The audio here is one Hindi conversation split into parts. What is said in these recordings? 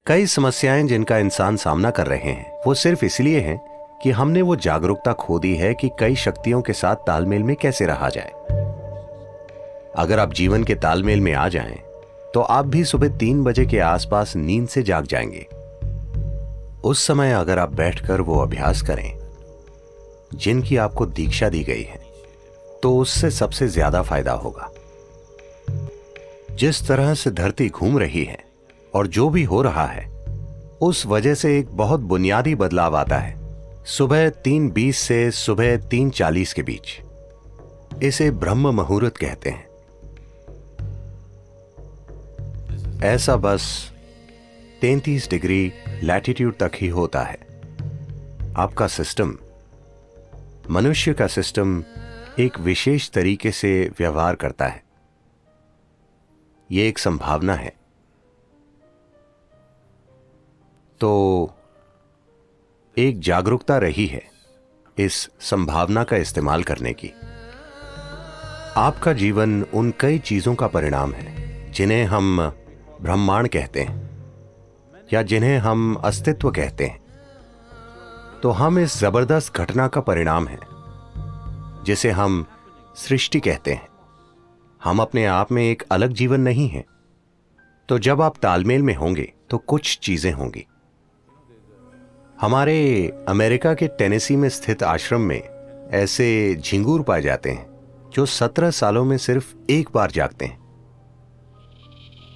कई समस्याएं जिनका इंसान सामना कर रहे हैं वो सिर्फ इसलिए हैं कि हमने वो जागरूकता खो दी है कि कई शक्तियों के साथ तालमेल में कैसे रहा जाए। अगर आप जीवन के तालमेल में आ जाएं, तो आप भी सुबह 3 बजे के आसपास नींद से जाग जाएंगे। उस समय अगर आप बैठकर वो अभ्यास करें जिनकी आपको दीक्षा दी गई है, तो उससे सबसे ज्यादा फायदा होगा। जिस तरह से धरती घूम रही है और जो भी हो रहा है, उस वजह से एक बहुत बुनियादी बदलाव आता है सुबह 3:20 से सुबह 3:40 के बीच। इसे ब्रह्म मुहूर्त कहते हैं। ऐसा बस 33 डिग्री लैटिट्यूड तक ही होता है। आपका सिस्टम, मनुष्य का सिस्टम एक विशेष तरीके से व्यवहार करता है। यह एक संभावना है। तो एक जागरूकता रही है इस संभावना का इस्तेमाल करने की। आपका जीवन उन कई चीजों का परिणाम है जिन्हें हम ब्रह्मांड कहते हैं या जिन्हें हम अस्तित्व कहते हैं। तो हम इस जबरदस्त घटना का परिणाम है जिसे हम सृष्टि कहते हैं। हम अपने आप में एक अलग जीवन नहीं है। तो जब आप तालमेल में होंगे तो कुछ चीजें होंगी। हमारे अमेरिका के टेनेसी में स्थित आश्रम में ऐसे झिंगूर पाए जाते हैं जो 17 सालों में सिर्फ एक बार जागते हैं।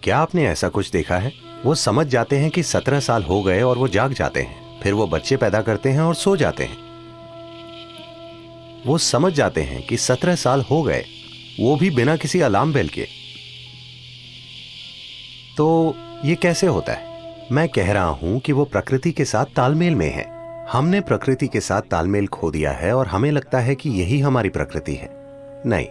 क्या आपने ऐसा कुछ देखा है? वो समझ जाते हैं कि 17 साल हो गए और वो जाग जाते हैं। फिर वो बच्चे पैदा करते हैं और सो जाते हैं। वो समझ जाते हैं कि 17 साल हो गए, वो भी बिना किसी अलार्म बेल के। तो ये कैसे होता है? मैं कह रहा हूं कि वो प्रकृति के साथ तालमेल में है। हमने प्रकृति के साथ तालमेल खो दिया है और हमें लगता है कि यही हमारी प्रकृति है। नहीं,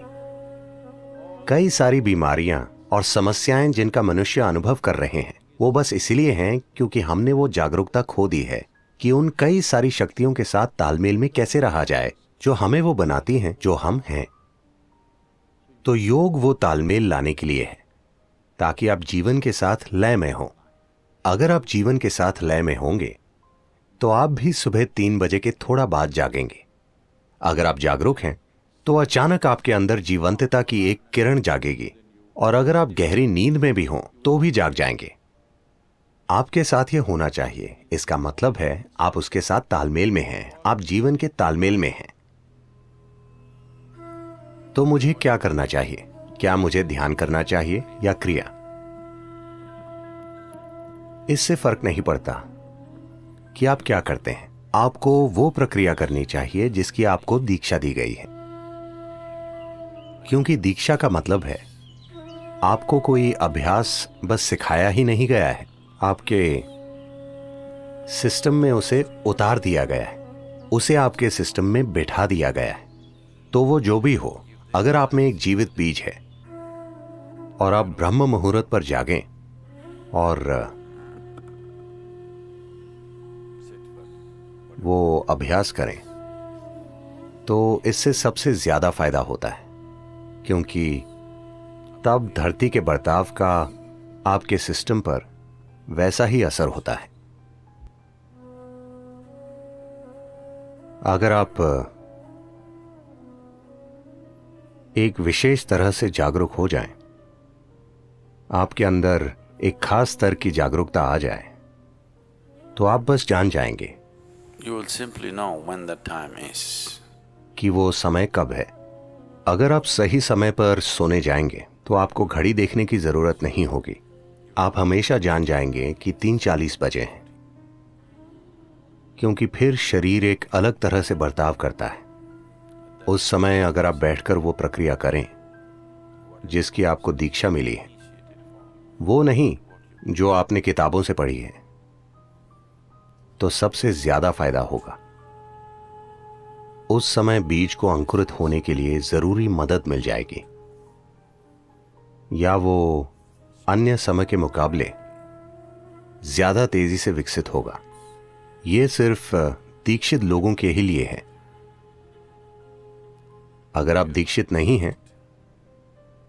कई सारी बीमारियां और समस्याएं जिनका मनुष्य अनुभव कर रहे हैं, वो बस इसलिए हैं क्योंकि हमने वो जागरूकता खो दी है कि उन कई सारी शक्तियों के साथ तालमेल में कैसे रहा जाए जो हमें वो बनाती हैं जो हम हैं। तो योग वो तालमेल लाने के लिए है ताकि आप जीवन के साथ लय में हो। अगर आप जीवन के साथ लय में होंगे तो आप भी सुबह 3 बजे के थोड़ा बाद जागेंगे। अगर आप जागरूक हैं तो अचानक आपके अंदर जीवंतता की एक किरण जागेगी, और अगर आप गहरी नींद में भी हों तो भी जाग जाएंगे। आपके साथ ये होना चाहिए। इसका मतलब है आप उसके साथ तालमेल में हैं, आप जीवन के तालमेल में हैं। तो मुझे क्या करना चाहिए? क्या मुझे ध्यान करना चाहिए या क्रिया? इससे फर्क नहीं पड़ता कि आप क्या करते हैं। आपको वो प्रक्रिया करनी चाहिए जिसकी आपको दीक्षा दी गई है, क्योंकि दीक्षा का मतलब है आपको कोई अभ्यास बस सिखाया ही नहीं गया है, आपके सिस्टम में उसे उतार दिया गया है, उसे आपके सिस्टम में बिठा दिया गया है। तो वो जो भी हो, अगर आप में एक जीवित बीज है और आप ब्रह्म मुहूर्त पर जागें और वो अभ्यास करें, तो इससे सबसे ज्यादा फायदा होता है, क्योंकि तब धरती के बर्ताव का आपके सिस्टम पर वैसा ही असर होता है। अगर आप एक विशेष तरह से जागरूक हो जाएं, आपके अंदर एक खास स्तर की जागरूकता आ जाए, तो आप बस जान जाएंगे You will simply know when the time is. कि वो समय कब है। अगर आप सही समय पर सोने जाएंगे तो आपको घड़ी देखने की जरूरत नहीं होगी। आप हमेशा जान जाएंगे कि 3:40 बजे हैं, क्योंकि फिर शरीर एक अलग तरह से बर्ताव करता है। उस समय अगर आप बैठकर वो प्रक्रिया करें जिसकी आपको दीक्षा मिली है, वो नहीं जो आपने किताबों से पढ़ी है, तो सबसे ज्यादा फायदा होगा। उस समय बीज को अंकुरित होने के लिए जरूरी मदद मिल जाएगी, या वो अन्य समय के मुकाबले ज्यादा तेजी से विकसित होगा। यह सिर्फ दीक्षित लोगों के ही लिए है। अगर आप दीक्षित नहीं हैं,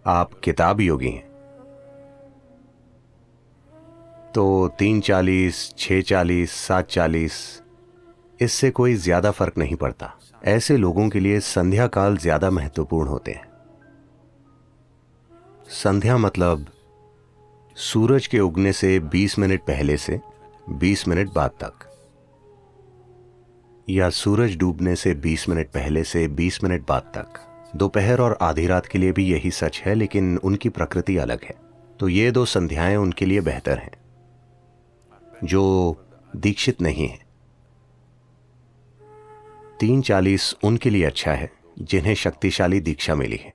आप किताब योगी हैं, तो 3:40, 6:40, 7:40 इससे कोई ज्यादा फर्क नहीं पड़ता। ऐसे लोगों के लिए संध्या काल ज्यादा महत्वपूर्ण होते हैं। संध्या मतलब सूरज के उगने से 20 मिनट पहले से 20 मिनट बाद तक, या सूरज डूबने से 20 मिनट पहले से 20 मिनट बाद तक। दोपहर और आधी रात के लिए भी यही सच है, लेकिन उनकी प्रकृति अलग है। तो ये 2 संध्याएं उनके लिए बेहतर हैं जो दीक्षित नहीं है। 3:40 उनके लिए अच्छा है जिन्हें शक्तिशाली दीक्षा मिली है।